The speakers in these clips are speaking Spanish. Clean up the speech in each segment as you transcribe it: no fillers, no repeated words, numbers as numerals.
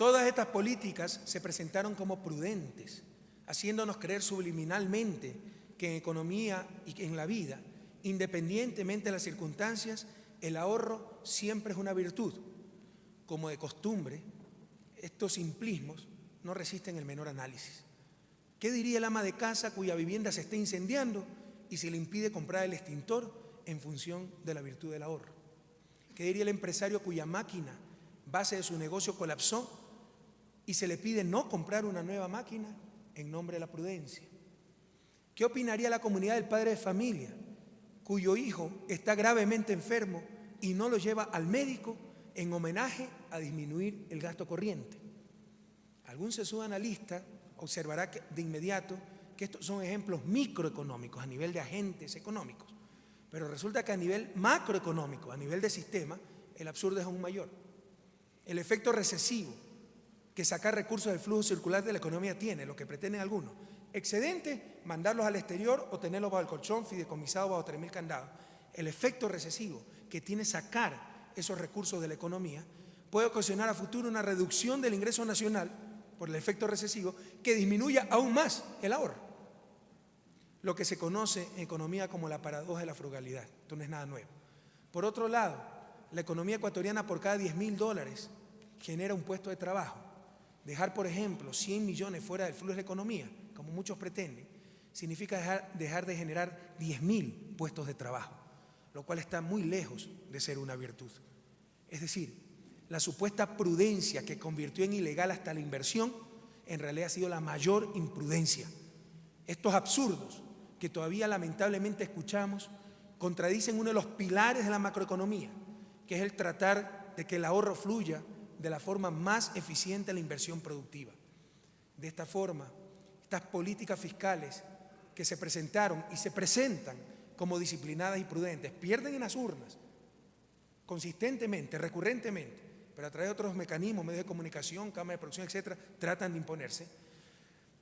Todas estas políticas se presentaron como prudentes, haciéndonos creer subliminalmente que en economía y que en la vida, independientemente de las circunstancias, el ahorro siempre es una virtud. Como de costumbre, estos simplismos no resisten el menor análisis. ¿Qué diría el ama de casa cuya vivienda se está incendiando y se le impide comprar el extintor en función de la virtud del ahorro? ¿Qué diría el empresario cuya máquina, base de su negocio, colapsó y se le pide no comprar una nueva máquina en nombre de la prudencia? ¿Qué opinaría la comunidad del padre de familia cuyo hijo está gravemente enfermo y no lo lleva al médico en homenaje a disminuir el gasto corriente? Algún sesudo analista observará de inmediato que estos son ejemplos microeconómicos a nivel de agentes económicos, pero resulta que a nivel macroeconómico, a nivel de sistema, el absurdo es aún mayor. El efecto recesivo que sacar recursos del flujo circular de la economía tiene, lo que pretenden algunos, excedente, mandarlos al exterior o tenerlos bajo el colchón, fideicomisados bajo 3.000 candados. El efecto recesivo que tiene sacar esos recursos de la economía puede ocasionar a futuro una reducción del ingreso nacional por el efecto recesivo que disminuya aún más el ahorro. Lo que se conoce en economía como la paradoja de la frugalidad. Esto no es nada nuevo. Por otro lado, la economía ecuatoriana por cada $10.000 genera un puesto de trabajo. Dejar, por ejemplo, 100 millones fuera del flujo de la economía, como muchos pretenden, significa dejar de generar 10.000 puestos de trabajo, lo cual está muy lejos de ser una virtud. Es decir, la supuesta prudencia que convirtió en ilegal hasta la inversión, en realidad ha sido la mayor imprudencia. Estos absurdos que todavía lamentablemente escuchamos contradicen uno de los pilares de la macroeconomía, que es el tratar de que el ahorro fluya de la forma más eficiente a la inversión productiva. De esta forma, estas políticas fiscales que se presentaron y se presentan como disciplinadas y prudentes pierden en las urnas consistentemente, recurrentemente, pero a través de otros mecanismos, medios de comunicación, cámaras de producción, etcétera, tratan de imponerse.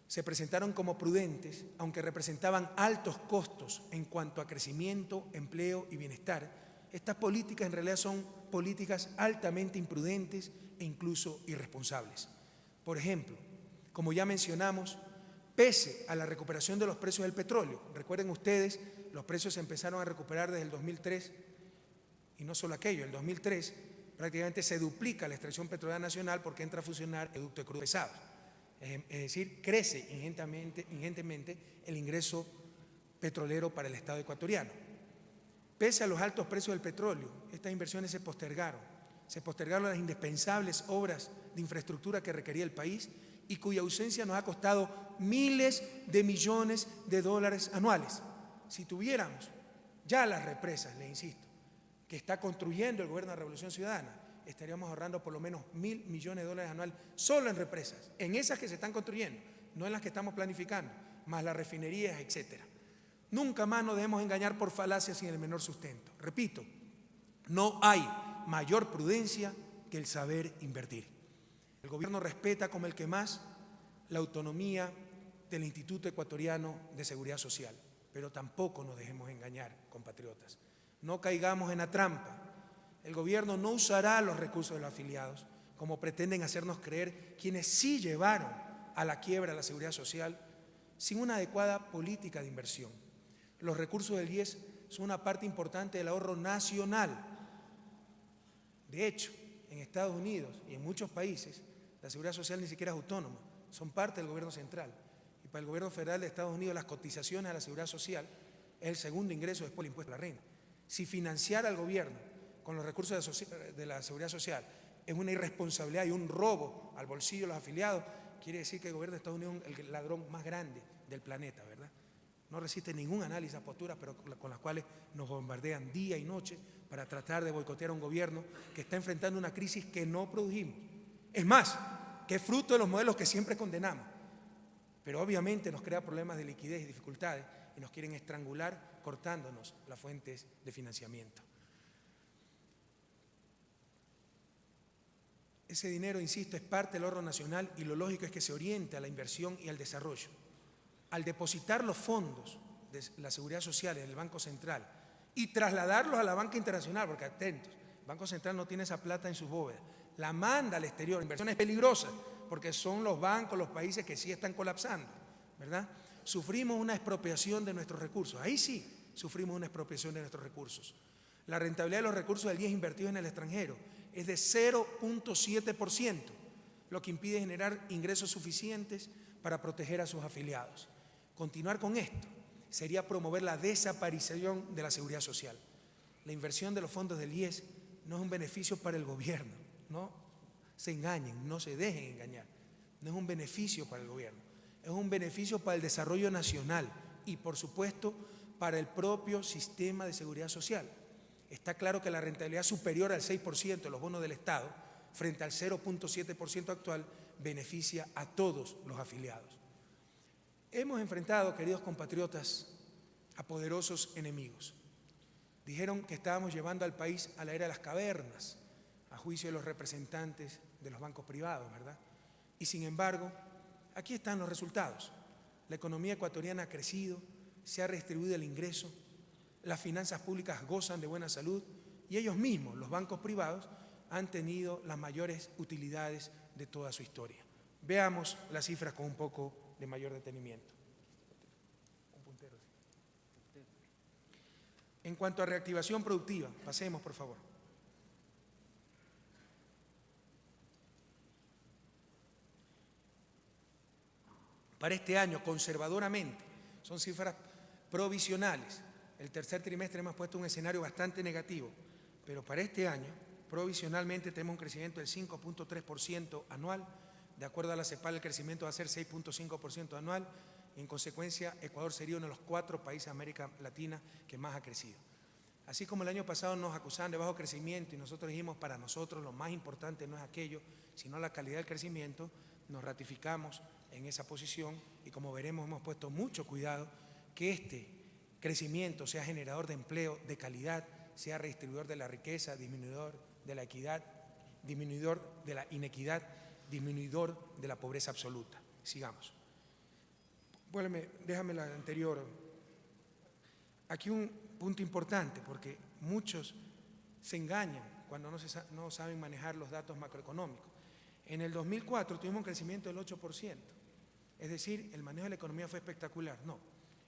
Se presentaron como prudentes, aunque representaban altos costos en cuanto a crecimiento, empleo y bienestar. Estas políticas en realidad son políticas altamente imprudentes e incluso irresponsables. Por ejemplo, como ya mencionamos, pese a la recuperación de los precios del petróleo, recuerden ustedes, los precios se empezaron a recuperar desde el 2003, y no solo aquello, en el 2003 prácticamente se duplica la extracción petrolera nacional porque entra a funcionar el ducto de crudo pesado. Es decir, crece ingentemente el ingreso petrolero para el Estado ecuatoriano. Pese a los altos precios del petróleo, estas inversiones se postergaron las indispensables obras de infraestructura que requería el país y cuya ausencia nos ha costado miles de millones de dólares anuales. Si tuviéramos ya las represas, le insisto, que está construyendo el gobierno de la Revolución Ciudadana, estaríamos ahorrando por lo menos $1.000 millones de dólares anuales solo en represas, en esas que se están construyendo, no en las que estamos planificando, más las refinerías, etcétera. Nunca más nos debemos engañar por falacias sin el menor sustento. Repito, no hay mayor prudencia que el saber invertir. El gobierno respeta como el que más la autonomía del Instituto Ecuatoriano de Seguridad Social, pero tampoco nos dejemos engañar, compatriotas. No caigamos en la trampa. El gobierno no usará los recursos de los afiliados, como pretenden hacernos creer quienes sí llevaron a la quiebra la seguridad social, sin una adecuada política de inversión. Los recursos del IES son una parte importante del ahorro nacional. De hecho, en Estados Unidos y en muchos países, la seguridad social ni siquiera es autónoma, son parte del gobierno central. Y para el gobierno federal de Estados Unidos, las cotizaciones a la seguridad social es el segundo ingreso después del impuesto a la renta. Si financiar al gobierno con los recursos de la seguridad social es una irresponsabilidad y un robo al bolsillo de los afiliados, quiere decir que el gobierno de Estados Unidos es el ladrón más grande del planeta, ¿verdad? No resiste ningún análisis a posturas, pero con las cuales nos bombardean día y noche para tratar de boicotear a un gobierno que está enfrentando una crisis que no produjimos. Es más, que es fruto de los modelos que siempre condenamos, pero obviamente nos crea problemas de liquidez y dificultades y nos quieren estrangular cortándonos las fuentes de financiamiento. Ese dinero, insisto, es parte del ahorro nacional y lo lógico es que se oriente a la inversión y al desarrollo. Al depositar los fondos de la seguridad social en el Banco Central y trasladarlos a la banca internacional, porque atentos, el Banco Central no tiene esa plata en sus bóvedas, la manda al exterior, inversiones peligrosas, porque son los bancos, los países que sí están colapsando, ¿verdad? Sufrimos una expropiación de nuestros recursos, ahí sí sufrimos una expropiación de nuestros recursos. La rentabilidad de los recursos del IES invertidos en el extranjero es de 0.7%, lo que impide generar ingresos suficientes para proteger a sus afiliados. Continuar con esto sería promover la desaparición de la seguridad social. La inversión de los fondos del IES no es un beneficio para el gobierno, no se engañen, no se dejen engañar, no es un beneficio para el gobierno, es un beneficio para el desarrollo nacional y, por supuesto, para el propio sistema de seguridad social. Está claro que la rentabilidad superior al 6% de los bonos del Estado, frente al 0.7% actual, beneficia a todos los afiliados. Hemos enfrentado, queridos compatriotas, a poderosos enemigos. Dijeron que estábamos llevando al país a la era de las cavernas, a juicio de los representantes de los bancos privados, ¿verdad? Y sin embargo, aquí están los resultados. La economía ecuatoriana ha crecido, se ha redistribuido el ingreso, las finanzas públicas gozan de buena salud y ellos mismos, los bancos privados, han tenido las mayores utilidades de toda su historia. Veamos las cifras con un poco de mayor detenimiento. En cuanto a reactivación productiva, pasemos por favor. Para este año, conservadoramente, son cifras provisionales. El tercer trimestre hemos puesto un escenario bastante negativo, pero para este año, provisionalmente tenemos un crecimiento del 5.3% anual. De acuerdo a la CEPAL, el crecimiento va a ser 6.5% anual y en consecuencia Ecuador sería uno de los 4 países de América Latina que más ha crecido. Así como el año pasado nos acusaban de bajo crecimiento y nosotros dijimos para nosotros lo más importante no es aquello, sino la calidad del crecimiento, nos ratificamos en esa posición y como veremos hemos puesto mucho cuidado que este crecimiento sea generador de empleo de calidad, sea redistribuidor de la riqueza, disminuidor de la equidad, disminuidor de la inequidad, disminuidor de la pobreza absoluta. Sigamos. Déjame la anterior. Aquí un punto importante, porque muchos se engañan cuando no saben manejar los datos macroeconómicos. En el 2004 tuvimos un crecimiento del 8%, es decir, el manejo de la economía fue espectacular. No,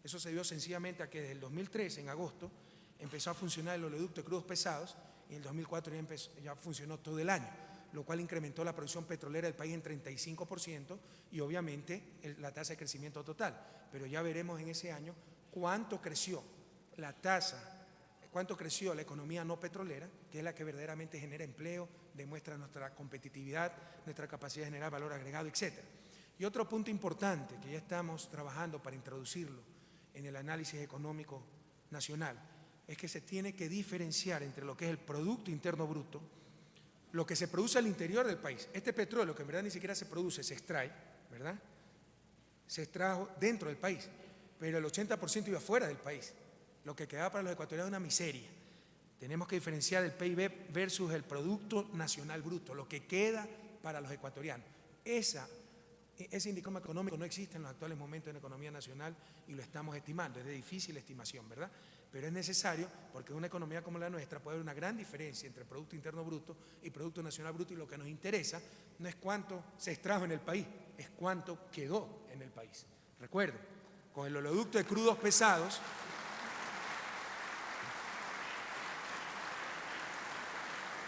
eso se dio sencillamente a que desde el 2013, en agosto, empezó a funcionar el oleoducto de crudos pesados y en el 2004 ya funcionó todo el año, lo cual incrementó la producción petrolera del país en 35% y obviamente la tasa de crecimiento total. Pero ya veremos en ese año cuánto creció la tasa, cuánto creció la economía no petrolera, que es la que verdaderamente genera empleo, demuestra nuestra competitividad, nuestra capacidad de generar valor agregado, etc. Y otro punto importante que ya estamos trabajando para introducirlo en el análisis económico nacional es que se tiene que diferenciar entre lo que es el Producto Interno Bruto, lo que se produce al interior del país. Este petróleo, que en verdad ni siquiera se produce, se extrae, ¿verdad? Se extrajo dentro del país, pero el 80% iba fuera del país. Lo que quedaba para los ecuatorianos es una miseria. Tenemos que diferenciar el PIB versus el Producto Nacional Bruto, lo que queda para los ecuatorianos. Ese indicador económico no existe en los actuales momentos en la economía nacional y lo estamos estimando, es de difícil estimación, ¿verdad? Pero es necesario porque en una economía como la nuestra puede haber una gran diferencia entre Producto Interno Bruto y Producto Nacional Bruto y lo que nos interesa no es cuánto se extrajo en el país, es cuánto quedó en el país. Recuerden, con el oleoducto de crudos pesados